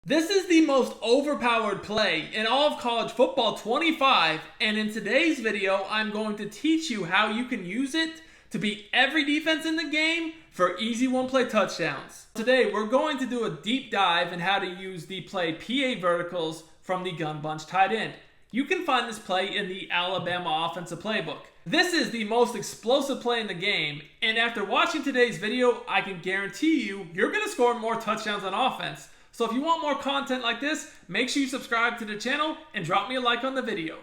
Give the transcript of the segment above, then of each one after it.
This is the most overpowered play in all of college football 25, and in today's video, I'm going to teach you how you can use it to beat every defense in the game for easy one-play touchdowns. Today, we're going to do a deep dive in how to use the play PA verticals from the gun bunch tight end. You can find this play in the Alabama offensive playbook. This is the most explosive play in the game, and after watching today's video, I can guarantee you're going to score more touchdowns on offense. So if you want more content like this, make sure you subscribe to the channel and drop me a like on the video.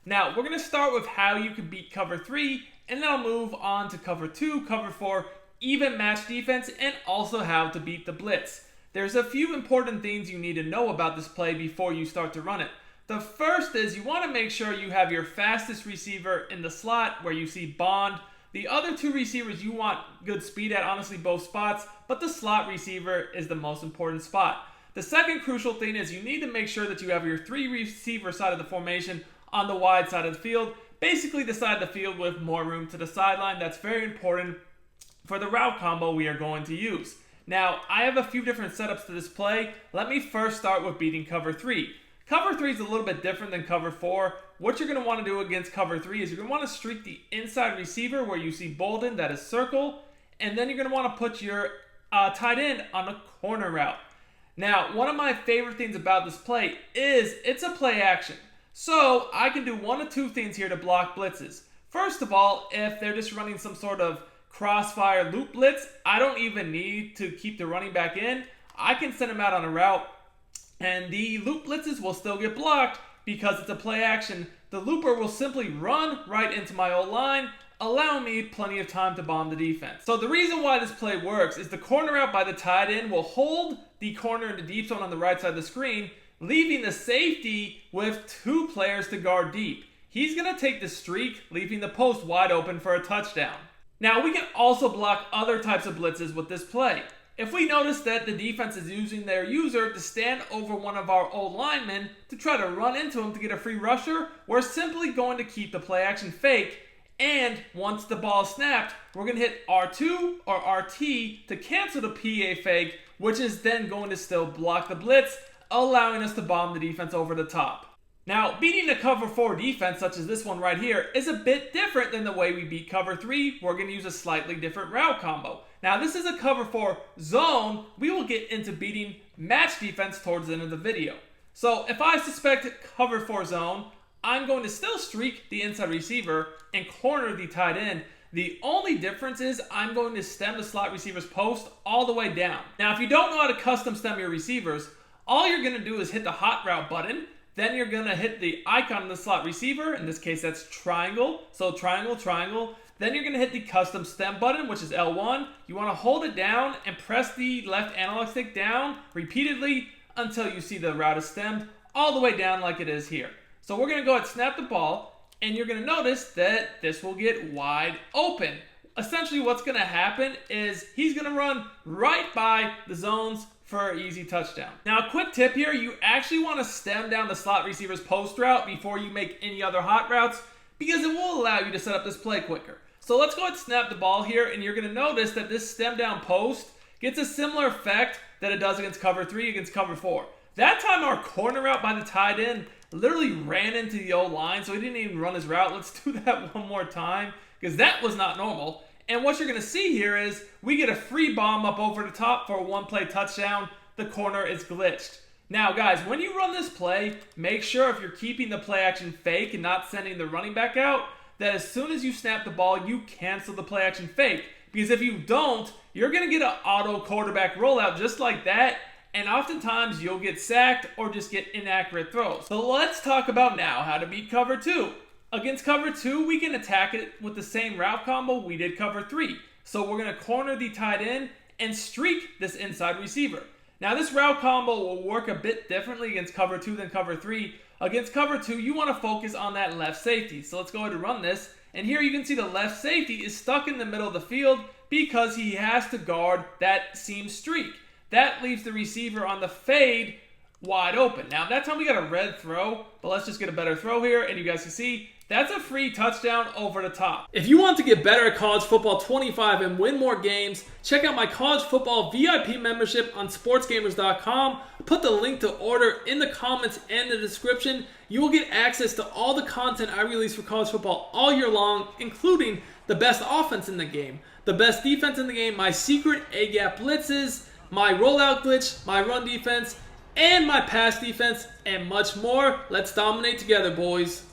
Now, we're going to start with how you can beat cover 3, and then I'll move on to cover 2, cover 4, even match defense, and also how to beat the blitz. There's a few important things you need to know about this play before you start to run it. The first is you want to make sure you have your fastest receiver in the slot where you see Bond. The other two receivers you want good speed at, honestly both spots, but the slot receiver is the most important spot. The second crucial thing is you need to make sure that you have your three receiver side of the formation on the wide side of the field, basically the side of the field with more room to the sideline. That's very important for the route combo we are going to use. Now, I have a few different setups to this play. Let me first start with beating cover 3. Cover 3 is a little bit different than cover 4. What you're going to want to do against cover 3 is you're going to want to streak the inside receiver where you see Bolden, that is circle, and then you're going to want to put your tight end on a corner route. Now, one of my favorite things about this play is it's a play action. So I can do one of two things here to block blitzes. First of all, if they're just running some sort of crossfire loop blitz, I don't even need to keep the running back in. I can send them out on a route, and the loop blitzes will still get blocked because it's a play action. The looper will simply run right into my old line, allowing me plenty of time to bomb the defense. So the reason why this play works is the corner out by the tight end will hold the corner in the deep zone on the right side of the screen, leaving the safety with two players to guard deep. He's going to take the streak, leaving the post wide open for a touchdown. Now, we can also block other types of blitzes with this play. If we notice that the defense is using their user to stand over one of our old linemen to try to run into him to get a free rusher, we're simply going to keep the play action fake, and once the ball is snapped, we're going to hit R2 or RT to cancel the PA fake, which is then going to still block the blitz, allowing us to bomb the defense over the top. Now, beating a cover 4 defense such as this one right here is a bit different than the way we beat cover 3. We're going to use a slightly different route combo. Now, this is a cover 4 zone. We will get into beating match defense towards the end of the video. So if I suspect cover 4 zone, I'm going to still streak the inside receiver and corner the tight end. The only difference is I'm going to stem the slot receiver's post all the way down. Now, if you don't know how to custom stem your receivers, all you're going to do is hit the hot route button. Then you're going to hit the icon of the slot receiver. In this case, that's triangle. So triangle, triangle. Then you're going to hit the custom stem button, which is L1. You want to hold it down and press the left analog stick down repeatedly until you see the route is stemmed all the way down like it is here. So we're going to go ahead and snap the ball, and you're going to notice that this will get wide open. Essentially, what's going to happen is he's going to run right by the zones for an easy touchdown. Now, a quick tip here, you actually want to stem down the slot receiver's post route before you make any other hot routes because it will allow you to set up this play quicker. So let's go ahead and snap the ball here, and you're going to notice that this stem down post gets a similar effect that it does against cover 3 against cover 4. That time our corner route by the tight end literally ran into the old line, so he didn't even run his route. Let's do that one more time because that was not normal. And what you're going to see here is we get a free bomb up over the top for a one-play touchdown. The corner is glitched. Now, guys, when you run this play, make sure if you're keeping the play action fake and not sending the running back out, that as soon as you snap the ball, you cancel the play action fake. Because if you don't, you're going to get an auto quarterback rollout just like that, and oftentimes you'll get sacked or just get inaccurate throws. So let's talk about now how to beat cover 2. Against cover 2, we can attack it with the same route combo we did cover 3. So we're going to corner the tight end and streak this inside receiver. Now this route combo will work a bit differently against cover 2 than cover 3. Against cover 2, you want to focus on that left safety. So let's go ahead and run this. And here you can see the left safety is stuck in the middle of the field because he has to guard that seam streak. That leaves the receiver on the fade wide open. Now that time we got a red throw, but let's just get a better throw here, and you guys can see That's a free touchdown over the top. If you want to get better at college football 25 and win more games, check out my college football VIP membership on sportsgamerz.com. Put the link to order in the comments and the description. You will get access to all the content I release for college football all year long, including the best offense in the game, the best defense in the game, my secret A-gap blitzes, my rollout glitch, my run defense, and my pass defense, and much more. Let's dominate together, boys.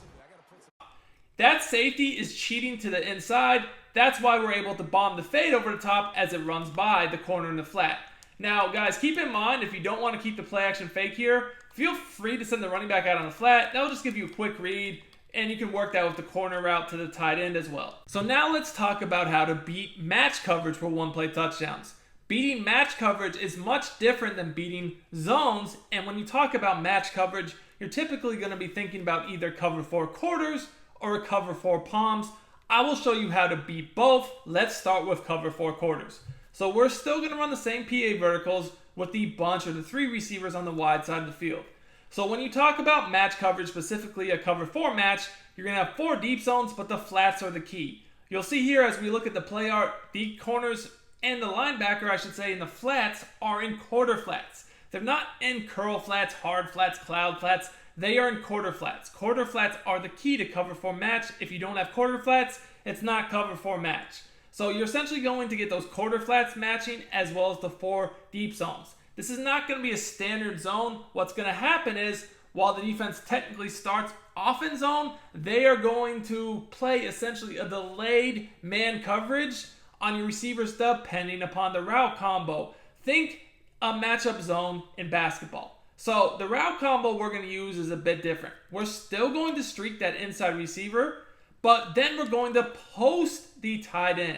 That safety is cheating to the inside. That's why we're able to bomb the fade over the top as it runs by the corner and the flat. Now, guys, keep in mind, if you don't want to keep the play action fake here, feel free to send the running back out on the flat. That'll just give you a quick read, and you can work that with the corner route to the tight end as well. So now let's talk about how to beat match coverage for one-play touchdowns. Beating match coverage is much different than beating zones, and when you talk about match coverage, you're typically going to be thinking about either cover 4 quarters or a cover 4 palms. I will show you how to beat both. Let's start with cover 4 quarters. So we're still going to run the same PA verticals with the bunch or the 3 receivers on the wide side of the field. So when you talk about match coverage, specifically a cover 4 match, you're going to have 4 deep zones, but the flats are the key. You'll see here as we look at the play art, the corners and the linebacker, I should say, in the flats are in quarter flats. They're not in curl flats, hard flats, cloud flats. They are in quarter flats. Quarter flats are the key to cover 4 match. If you don't have quarter flats, it's not cover 4 match. So you're essentially going to get those quarter flats matching as well as the 4 deep zones. This is not going to be a standard zone. What's going to happen is while the defense technically starts off in zone, they are going to play essentially a delayed man coverage on your receivers depending upon the route combo. Think a matchup zone in basketball. So the route combo we're going to use is a bit different. We're still going to streak that inside receiver, but then we're going to post the tight end.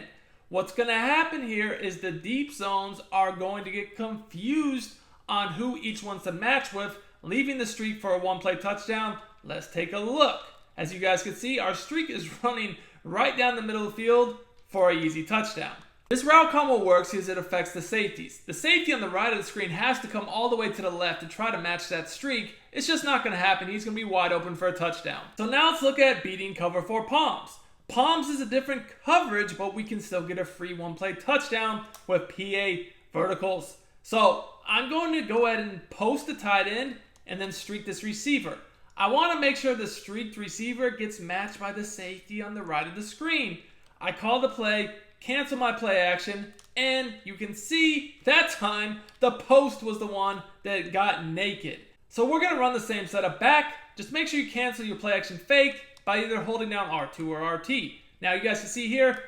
What's going to happen here is the deep zones are going to get confused on who each one's to match with, leaving the streak for a one-play touchdown. Let's take a look. As you guys can see, our streak is running right down the middle of the field for an easy touchdown. This route combo works because it affects the safeties. The safety on the right of the screen has to come all the way to the left to try to match that streak. It's just not going to happen. He's going to be wide open for a touchdown. So now let's look at beating cover 4 palms. Palms is a different coverage, but we can still get a free one-play touchdown with PA verticals. So I'm going to go ahead and post the tight end and then streak this receiver. I want to make sure the streaked receiver gets matched by the safety on the right of the screen. I call the play, cancel my play action, and you can see that time the post was the one that got naked. So we're going to run the same setup back. Just make sure you cancel your play action fake by either holding down R2 or RT. Now you guys can see here,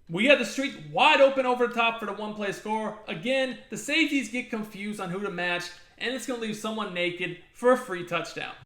we have the streak wide open over the top for the one-play score. Again, the safeties get confused on who to match, and it's going to leave someone naked for a free touchdown.